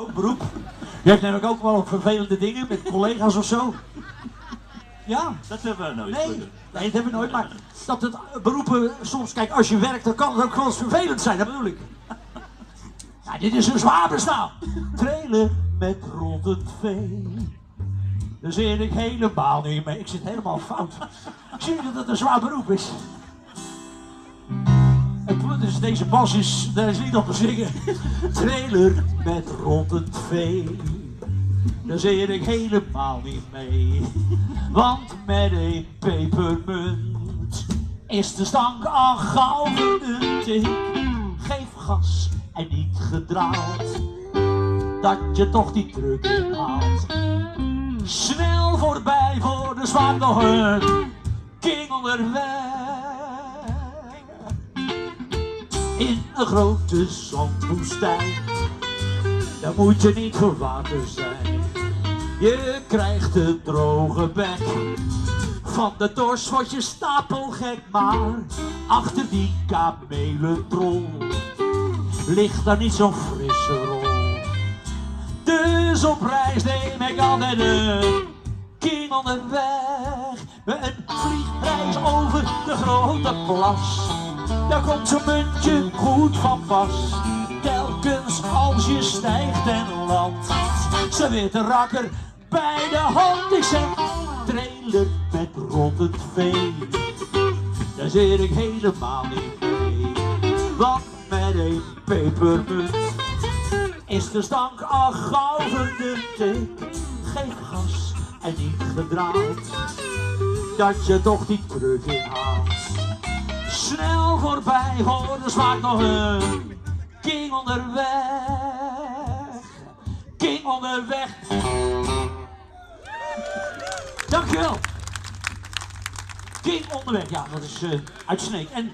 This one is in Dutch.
Ook beroep. Je hebt namelijk ook wel vervelende dingen met collega's of zo. Ja? Dat hebben we nooit. Nee, dat hebben we nooit. Maar dat het beroepen soms, kijk, als je werkt, dan kan het ook wel eens vervelend zijn, dat bedoel ik. Ja, dit is een zwaar bestaan. Trailer met rottend vee. Daar zit ik helemaal niet mee. Ik zit helemaal fout. Ik zie dat het een zwaar beroep is. Dus deze bas is, daar is niet op te zingen. Trailer met rottend vee. Daar zit ik helemaal niet mee. Want met een pepermunt is de stank al gauw verdunt. Geef gas en niet gedraald, dat je toch die truck inhaalt. Snel voorbij voor de zwaar nog een king onderweg. In een grote zandwoestijn, daar moet je niet voor water zijn. Je krijgt een droge bek, van de dorst word je stapelgek. Maar achter die kamelentrol ligt daar niet zo'n frisse rol. Dus op reis neem ik altijd een king onderweg. Met een vliegreis over de grote plas, daar komt zo'n muntje goed van pas. Telkens als je stijgt en landt, ze witte rakker bij de hand. Ik zeg, trailer met rottend vee, daar zit ik helemaal niet mee. Want met een pepermunt is de stank al gauw verdunt. Geef gas en niet gedraald, dat je toch die truck inhaalt. Snel voorbij voor de smaak nog een king onderweg. King onderweg. Dankjewel. King onderweg, ja, dat is uit Sneek. En